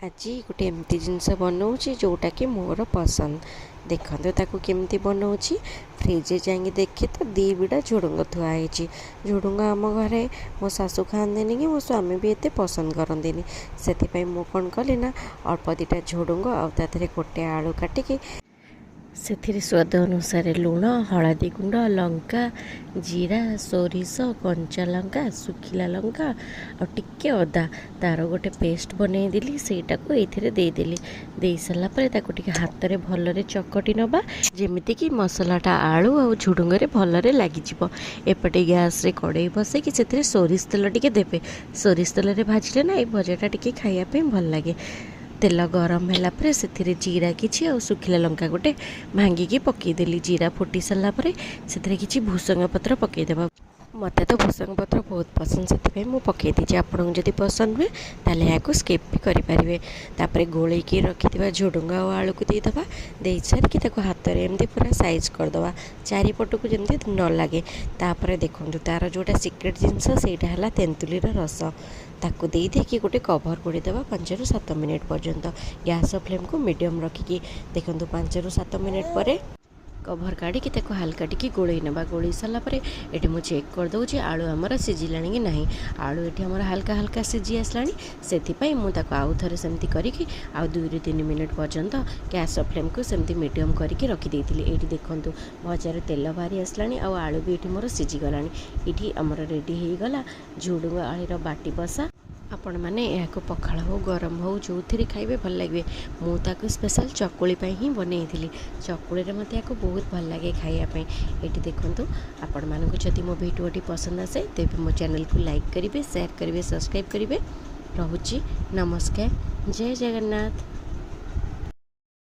आज गोटे एमती जिनस बनाऊँगी जोटा कि मोर पसंद देखते ताकू केमती बनाऊँगी फ्रिज जाएंगे देखे तो दी बिड़ा झुड़ुंग थुआई झुड़ुंग आम घरे मो सासू खाते कि मो स्वामी भी एत पसंद करते से मु कौन कली ना अल्प दीटा झुड़ुंग आते गोटे आलू काटिकी से स्वाद अनुसार लुण हलदी गुंड लंका जीरा सोरिष कंचा लंका सुखिला लंका और टिके अदा तार गोटे पेस्ट बनईदेली सेटा को ये देदेली दे सारापर टे हाथ में भलरे चकटी नवा जमीती कि मसलाटा आलू और झुडुंगे भलरे लगिज एपटे गैस रे कड़े बसैकि से सोरिष तेल टिके देबे सोरिष तेल भाजिले ना ये भजाटा टिके खाइबा भल लगे तेल गरम है से जीरा किसी और सुखिला लंका गोटे भांगिकी पकईदेली जीरा फुटी सारापर से कि भूसंग पत्र पकईदेवा मत तो भूसंग पत्र बहुत पसंद से मुझे पकई दीजिए आपको जब पसंद हुए ताल यहाँ स्किप भी करेंगे तापर गोल रखी झुडुंग और आलू को देदेवा दे सारिकी हाथ में एमती पूरा साइज करदे चारिपट को जमी न लगे तापर देखो तार जोटा सिक्रेट जिनस से तेंतुलीर रस ताकू दे देखिए गोटे कभर घोड़ीदेवा 5 ରୁ 7 मिनिट पर्यंत गैस फ्लेम को मीडियम रखिकी देखो 5 ରୁ 7 मिनिट पर कभर काढ़ी हाल्का टिकी गोलई ना गोलई सारापर ये मुझे चेक करदे आलू आमर सीझिला कि ना आलू ये आमर हाल्का हाल्का सीझी आसला से मुझे आउ थे सेमती करके आउ 2 ରୁ 3 मिनिट पर्यंत गैस फ्लेम को सेमती मीडियम करके रखीदे ये देखूँ भजार तेल बाहरी आसला आउ आलू भी ये मोर सीझीगला ये आमर रेडी हो गला झुडुंग आलूर बाटी बसा आपण मैंने यहाँ पखाड़ हो गरम हो जो थी खाइबे भल लगे मुझे स्पेशल चकुली ही बनई थी चकुली मत या बहुत भल लगे खायापी ये देखूँ आपण मानक जदि मो भिडियोटी पसंद आसे तेज मो चैनल को लाइक करेंगे शेयर करेंगे सब्सक्राइब करेंगे। रोची नमस्कार जय जगन्नाथ।